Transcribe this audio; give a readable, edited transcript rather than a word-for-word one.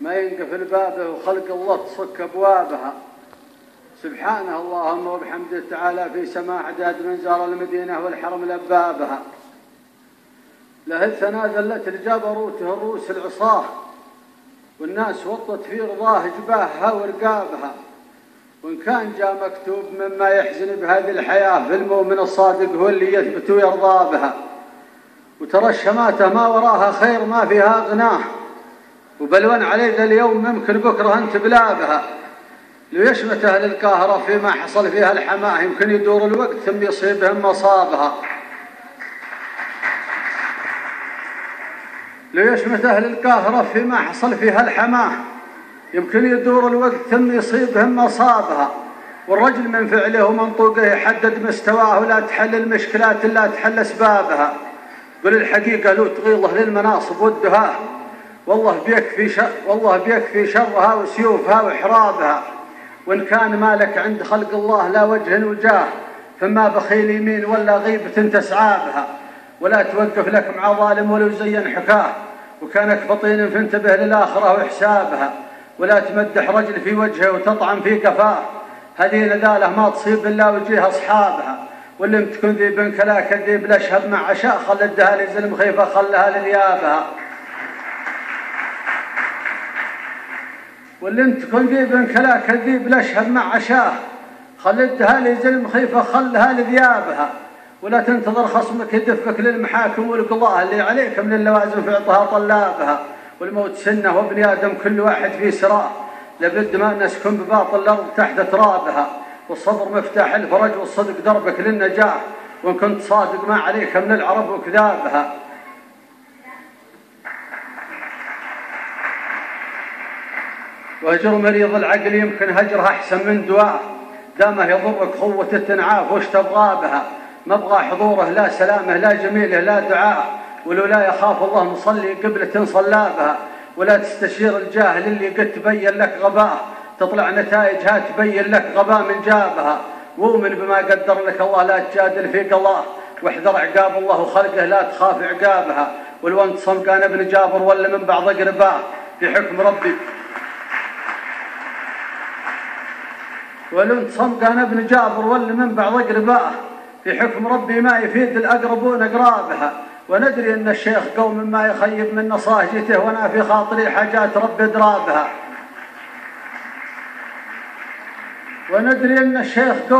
ما ينقفل بابه وخلق الله تصك أبوابها. سبحانه اللهم وبحمده تعالى في سماع عداد من زار المدينة والحرم لبابها. له الثناء ذلت لجبروته الروس العصاه، والناس وطت في رضاه جباهها ورقابها. وإن كان جاء مكتوب مما يحزن بهذه الحياة، فالمؤمن الصادق هو اللي يثبت ويرضى بها. وترى الشماتة ما وراها خير ما فيها غناه، وبلون علينا اليوم ممكن بكرة أنت بلابها. لو يشمت أهل القاهرة فيما حصل فيها الحماه، يمكن يدور الوقت ثم يصيبهم مصابها. لو يشمت أهل القاهرة فيما حصل فيها الحماه، يمكن يدور الوقت ثم يصيبهم مصابها. والرجل من فعله ومنطوقه يحدد مستواه، ولا تحل المشكلات إلا تحل أسبابها. قل الحقيقة لو تغيظه للمناصب والدهاء، والله بيكفي شرها وسيوفها وحرابها. وإن كان مالك عند خلق الله لا وجه وجاه، فما بخيل يمين ولا غيبة تسعى بها. ولا توقف لك مع ظالم ولو زين حكاه، وكانك فطين فانتبه للآخرة وحسابها. ولا تمدح رجل في وجهه وتطعن في قفاه، هذه نذاله ما تصيب إلا وجيه أصحابها. واللي تكون ذيب كلا كذيب لشهب مع عشاء، خل الدهالي زلم خيفة خلها لذيابها. واللي تكون ذيب كلا كذيب لشهب مع عشاء، خل الدهالي زلم خيفة خلها لذيابها. ولا تنتظر خصمك يدفك للمحاكم والقضاء، اللي عليك من اللوازم في عطها طلابها. والموت سنة وابن آدم كل واحد في سراه، لابد ما نسكن بباطن الأرض تحت ترابها. والصبر مفتاح الفرج والصدق دربك للنجاح، وإن كنت صادق ما عليك من العرب وكذابها. وهجر مريض العقل يمكن هجرها أحسن من دواء، دامه يضرك قوة التنعاف وش تبغى بها. ما ابغى حضوره لا سلامه لا جميله لا دعاء، ولو لا يخاف الله مصلي قبلة صلى بها. ولا تستشير الجاهل اللي قد تبين لك غباء، تطلع نتائجها تبين لك غباء من جابها. وؤمن بما قدر لك الله لا تجادل في قضاه، واحذر عقاب الله وخلقه لا تخاف عقابها. ولو انت صمقان ابن جابر ولا من بعض اقرباه، في حكم ربي ولو انت صمقان ابن جابر ولا من بعض اقرباه، في حكم ربي ما يفيد الأقربون أقرابها. وندري أن الشيخ قوم ما يخيب من نصاحجته، وانا في خاطري حاجات رب درابها. وندري أن الشيخ قوم